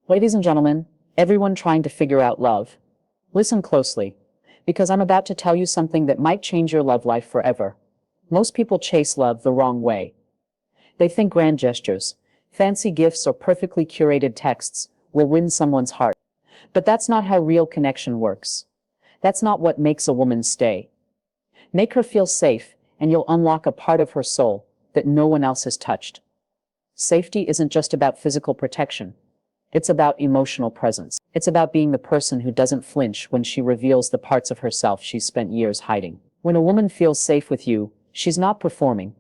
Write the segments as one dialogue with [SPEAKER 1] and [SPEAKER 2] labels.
[SPEAKER 1] Ladies and gentlemen, everyone trying to figure out love, listen closely, because I'm about to tell you something that might change your love life forever. Most people chase love the wrong way. They think grand gestures, fancy gifts, or perfectly curated texts will win someone's heart. But that's not how real connection works. That's not what makes a woman stay. Make her feel safe, and you'll unlock a part of her soul that no one else has touched. Safety isn't just about physical protection. It's about emotional presence. It's about being the person who doesn't flinch when she reveals the parts of herself she's spent years hiding. When a woman feels safe with you, she's not performing.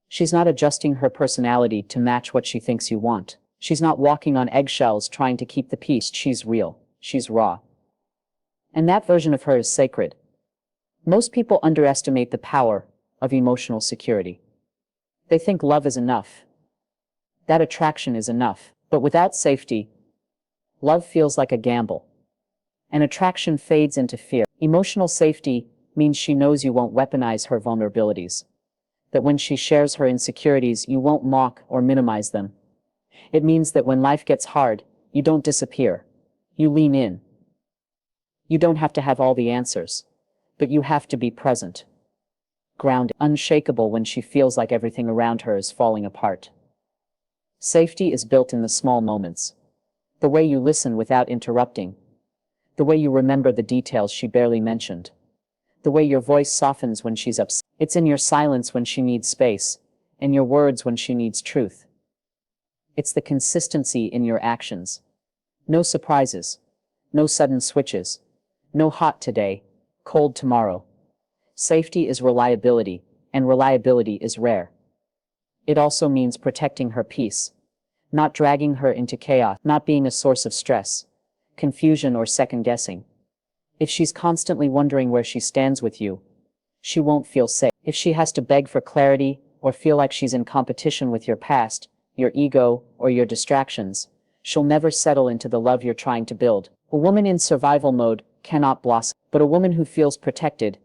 [SPEAKER 1] She's not adjusting her personality to match what she thinks you want. She's not walking on eggshells trying to keep the peace. She's real. She's raw. And that version of her is sacred. Most people underestimate the power of emotional security. They think love is enough, that attraction is enough. But without safety, love feels like a gamble. And attraction fades into fear. Emotional safety means she knows you won't weaponize her vulnerabilities. That when she shares her insecurities, you won't mock or minimize them. It means that when life gets hard, you don't disappear. You lean in. You don't have to have all the answers, but you have to be present, grounded, unshakable when she feels like everything around her is falling apart. Safety is built in the small moments. The way you listen without interrupting. The way you remember the details she barely mentioned. The way your voice softens when she's upset. It's in your silence when she needs space, in your words when she needs truth. It's the consistency in your actions. No surprises. No sudden switches. No hot today, cold tomorrow. Safety is reliability, and reliability is rare. It also means protecting her peace, not dragging her into chaos, not being a source of stress, confusion, or second-guessing. If she's constantly wondering where she stands with you, she won't feel safe. If she has to beg for clarity or feel like she's in competition with your past, your ego, or your distractions, she'll never settle into the love you're trying to build. A woman in survival mode cannot blossom, but a woman who feels protected,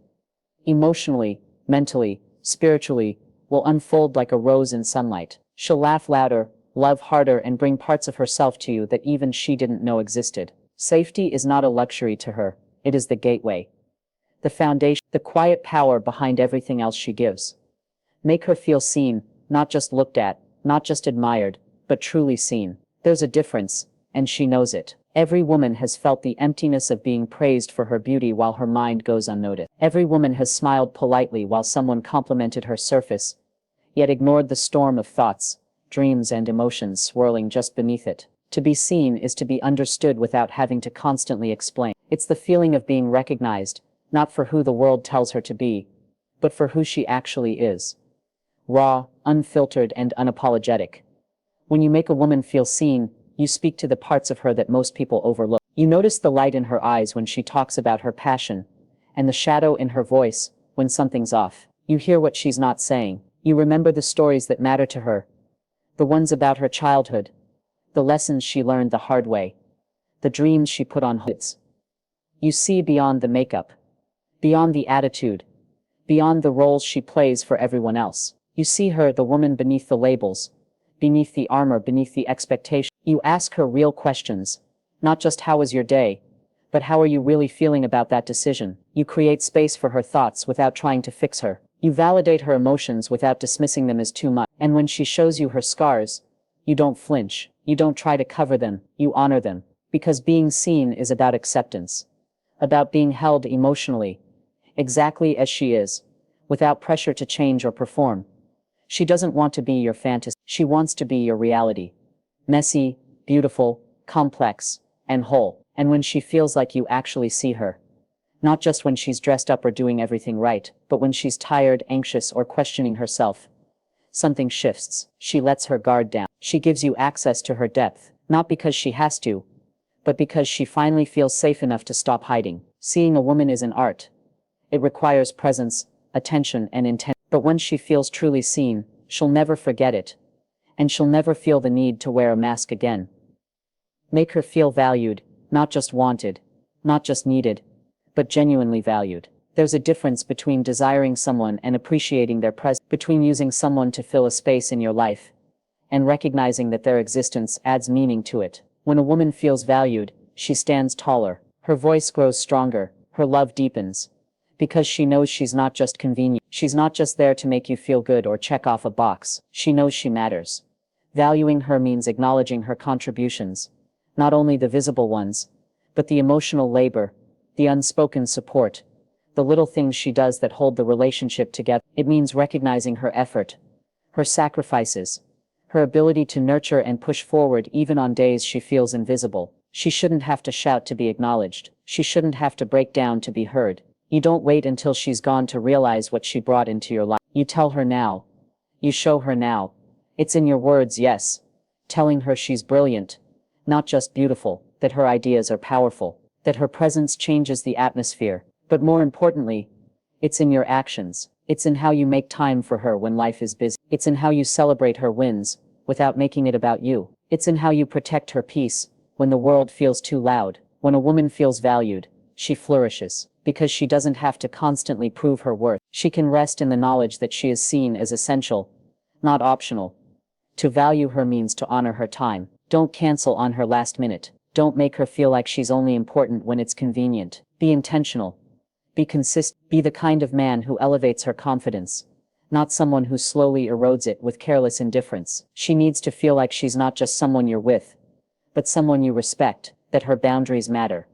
[SPEAKER 1] emotionally, mentally, spiritually, will unfold like a rose in sunlight. She'll laugh louder, love harder, and bring parts of herself to you that even she didn't know existed. Safety is not a luxury to her, it is the gateway. The foundation, the quiet power behind everything else she gives. Make her feel seen, not just looked at, not just admired, but truly seen. There's a difference, and she knows it. Every woman has felt the emptiness of being praised for her beauty while her mind goes unnoticed. Every woman has smiled politely while someone complimented her surface, yet ignored the storm of thoughts, dreams, and emotions swirling just beneath it. To be seen is to be understood without having to constantly explain. It's the feeling of being recognized, not for who the world tells her to be, but for who she actually is. Raw, unfiltered, and unapologetic. When you make a woman feel seen, you speak to the parts of her that most people overlook. You notice the light in her eyes when she talks about her passion, and the shadow in her voice when something's off. You hear what she's not saying. You remember the stories that matter to her, the ones about her childhood, the lessons she learned the hard way, the dreams she put on hold. You see beyond the makeup, beyond the attitude, beyond the roles she plays for everyone else. You see her, the woman beneath the labels, beneath the armor, beneath the expectation. You ask her real questions, not just how was your day, but how are you really feeling about that decision. You create space for her thoughts without trying to fix her. You validate her emotions without dismissing them as too much. And when she shows you her scars, you don't flinch. You don't try to cover them. You honor them. Because being seen is about acceptance, about being held emotionally, exactly as she is, without pressure to change or perform. She doesn't want to be your fantasy. She wants to be your reality. Messy, beautiful, complex, and whole. And when she feels like you actually see her, not just when she's dressed up or doing everything right, but when she's tired, anxious, or questioning herself, something shifts. She lets her guard down. She gives you access to her depth, not because she has to, but because she finally feels safe enough to stop hiding. Seeing a woman is an art. It requires presence, attention, and intent. But when she feels truly seen, she'll never forget it. And she'll never feel the need to wear a mask again. Make her feel valued, not just wanted, not just needed, but genuinely valued. There's a difference between desiring someone and appreciating their presence, between using someone to fill a space in your life, and recognizing that their existence adds meaning to it. When a woman feels valued, she stands taller. Her voice grows stronger, her love deepens. Because she knows she's not just convenient. She's not just there to make you feel good or check off a box. She knows she matters. Valuing her means acknowledging her contributions. Not only the visible ones, but the emotional labor, the unspoken support, the little things she does that hold the relationship together. It means recognizing her effort, her sacrifices, her ability to nurture and push forward even on days she feels invisible. She shouldn't have to shout to be acknowledged. She shouldn't have to break down to be heard. You don't wait until she's gone to realize what she brought into your life. You tell her now. You show her now. It's in your words, yes. Telling her she's brilliant, not just beautiful, that her ideas are powerful, that her presence changes the atmosphere. But more importantly, it's in your actions. It's in how you make time for her when life is busy. It's in how you celebrate her wins, without making it about you. It's in how you protect her peace, when the world feels too loud. When a woman feels valued, she flourishes, because she doesn't have to constantly prove her worth. She can rest in the knowledge that she is seen as essential, not optional. To value her means to honor her time. Don't cancel on her last minute. Don't make her feel like she's only important when it's convenient. Be intentional. Be consistent. Be the kind of man who elevates her confidence, not someone who slowly erodes it with careless indifference. She needs to feel like she's not just someone you're with, but someone you respect, that her boundaries matter,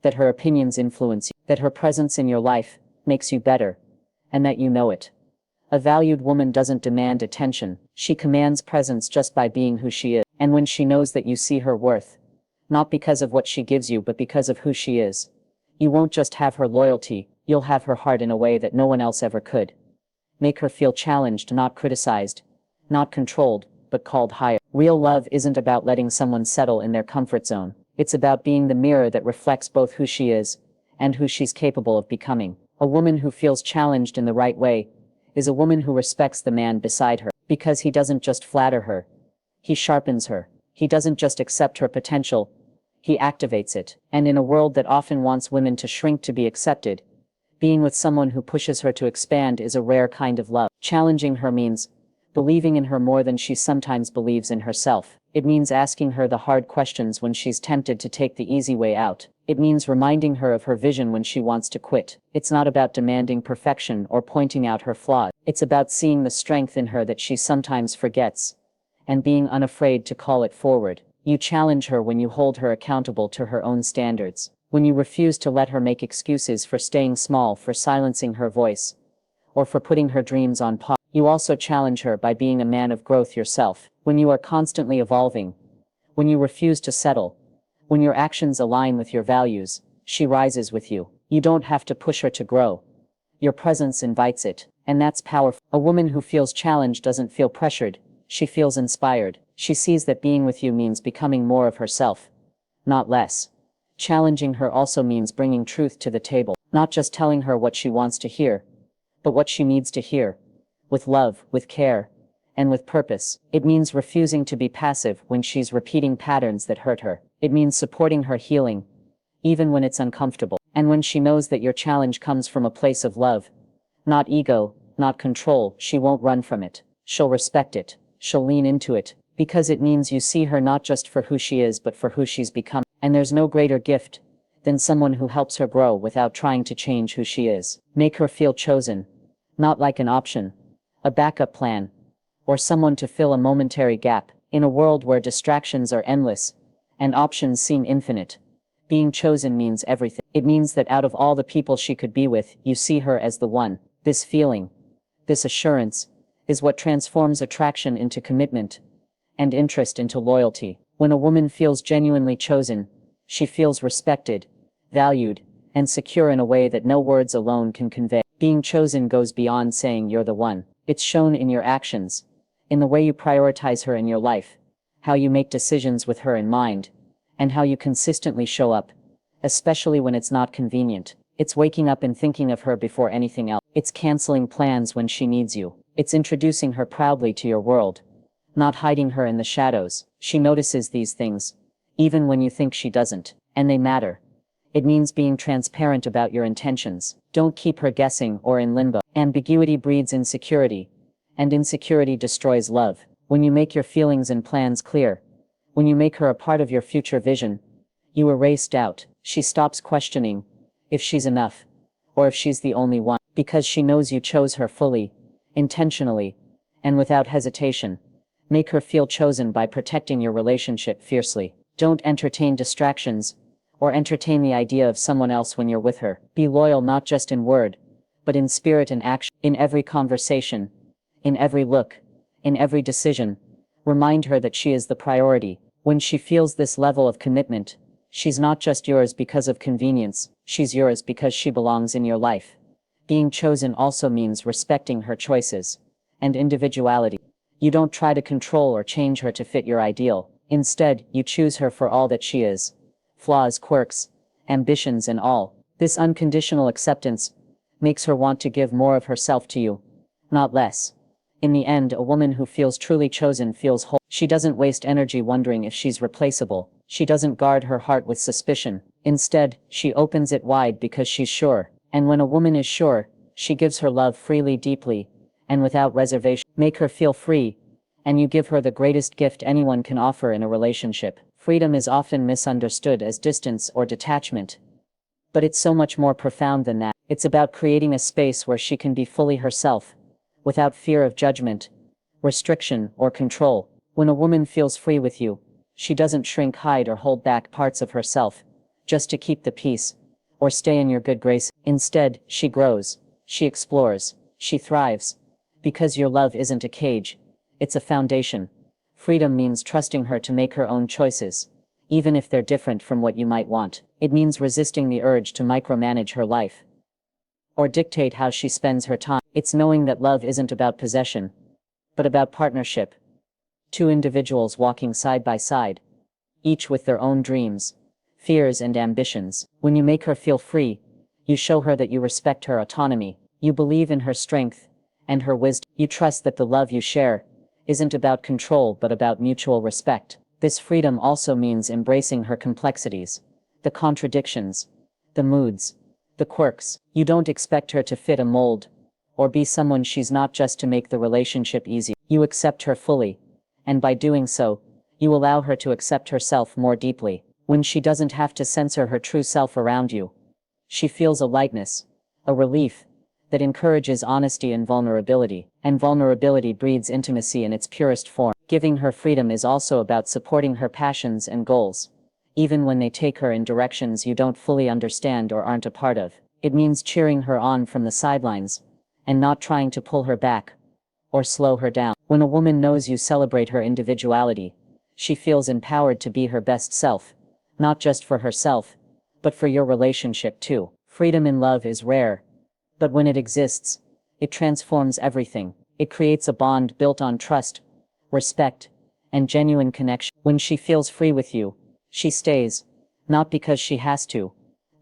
[SPEAKER 1] that her opinions influence you, that her presence in your life makes you better, and that you know it. A valued woman doesn't demand attention. She commands presence just by being who she is. And when she knows that you see her worth, not because of what she gives you but because of who she is, you won't just have her loyalty, you'll have her heart in a way that no one else ever could. Make her feel challenged, not criticized, not controlled, but called higher. Real love isn't about letting someone settle in their comfort zone. It's about being the mirror that reflects both who she is and who she's capable of becoming. A woman who feels challenged in the right way is a woman who respects the man beside her, because he doesn't just flatter her, he sharpens her. He doesn't just accept her potential, he activates it. And in a world that often wants women to shrink to be accepted, being with someone who pushes her to expand is a rare kind of love. Challenging her means believing in her more than she sometimes believes in herself. It means asking her the hard questions when she's tempted to take the easy way out. It means reminding her of her vision when she wants to quit. It's not about demanding perfection or pointing out her flaws. It's about seeing the strength in her that she sometimes forgets, and being unafraid to call it forward. You challenge her when you hold her accountable to her own standards, when you refuse to let her make excuses for staying small, for silencing her voice, or for putting her dreams on pause. You also challenge her by being a man of growth yourself, when you are constantly evolving, when you refuse to settle, when your actions align with your values. She rises with you. You don't have to push her to grow. Your presence invites it, and that's powerful. A woman who feels challenged doesn't feel pressured, she feels inspired. She sees that being with you means becoming more of herself, not less. Challenging her also means bringing truth to the table, not just telling her what she wants to hear, but what she needs to hear, with love, with care, and with purpose. It means refusing to be passive when she's repeating patterns that hurt her. It means supporting her healing, even when it's uncomfortable. And when she knows that your challenge comes from a place of love, not ego, not control, she won't run from it. She'll respect it. She'll lean into it, because it means you see her not just for who she is but for who she's become. And there's no greater gift than someone who helps her grow without trying to change who she is. Make her feel chosen, not like an option, a backup plan, or someone to fill a momentary gap. In a world where distractions are endless and options seem infinite, being chosen means everything. It means that out of all the people she could be with, you see her as the one. This feeling, this assurance, is what transforms attraction into commitment, and interest into loyalty. When a woman feels genuinely chosen, she feels respected, valued, and secure in a way that no words alone can convey. Being chosen goes beyond saying you're the one. It's shown in your actions, in the way you prioritize her in your life, how you make decisions with her in mind, and how you consistently show up, especially when it's not convenient. It's waking up and thinking of her before anything else. It's canceling plans when she needs you. It's introducing her proudly to your world, not hiding her in the shadows. She notices these things, even when you think she doesn't, and they matter. It means being transparent about your intentions. Don't keep her guessing or in limbo. Ambiguity breeds insecurity, and insecurity destroys love. When you make your feelings and plans clear, When you make her a part of your future vision, you erase doubt. She stops questioning if she's enough or if she's the only one, because she knows you chose her fully, intentionally, and without hesitation. Make her feel chosen by protecting your relationship fiercely. Don't entertain distractions or entertain the idea of someone else when you're with her. Be loyal not just in word, but in spirit and action. In every conversation, in every look, in every decision, remind her that she is the priority. When she feels this level of commitment, she's not just yours because of convenience, she's yours because she belongs in your life. Being chosen also means respecting her choices and individuality. You don't try to control or change her to fit your ideal. Instead, you choose her for all that she is. Flaws, quirks, ambitions, and all. This unconditional acceptance makes her want to give more of herself to you, not less. In the end, a woman who feels truly chosen feels whole. She doesn't waste energy wondering if she's replaceable. She doesn't guard her heart with suspicion. Instead, she opens it wide because she's sure. And when a woman is sure, she gives her love freely, deeply, and without reservation. Make her feel free, and you give her the greatest gift anyone can offer in a relationship. Freedom is often misunderstood as distance or detachment, but it's so much more profound than that. It's about creating a space where she can be fully herself, without fear of judgment, restriction, or control. When a woman feels free with you, she doesn't shrink, hide, or hold back parts of herself just to keep the peace or stay in your good grace. Instead, she grows, she explores, she thrives, because your love isn't a cage, it's a foundation. Freedom means trusting her to make her own choices, even if they're different from what you might want. It means resisting the urge to micromanage her life or dictate how she spends her time. It's knowing that love isn't about possession, but about partnership. Two individuals walking side by side, each with their own dreams, fears, and ambitions. When you make her feel free, you show her that you respect her autonomy, you believe in her strength and her wisdom. You trust that the love you share isn't about control but about mutual respect. This freedom also means embracing her complexities, the contradictions, the moods, the quirks. You don't expect her to fit a mold or be someone she's not just to make the relationship easy. You accept her fully, and by doing so, you allow her to accept herself more deeply. When she doesn't have to censor her true self around you, she feels a lightness, a relief, that encourages honesty and vulnerability. And vulnerability breeds intimacy in its purest form. Giving her freedom is also about supporting her passions and goals, even when they take her in directions you don't fully understand or aren't a part of. It means cheering her on from the sidelines, and not trying to pull her back or slow her down. When a woman knows you celebrate her individuality, she feels empowered to be her best self, not just for herself, but for your relationship too. Freedom in love is rare, but when it exists, it transforms everything. It creates a bond built on trust, respect, and genuine connection. When she feels free with you, she stays, not because she has to,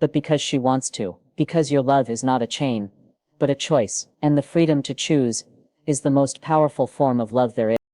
[SPEAKER 1] but because she wants to. Because your love is not a chain, but a choice. And the freedom to choose is the most powerful form of love there is.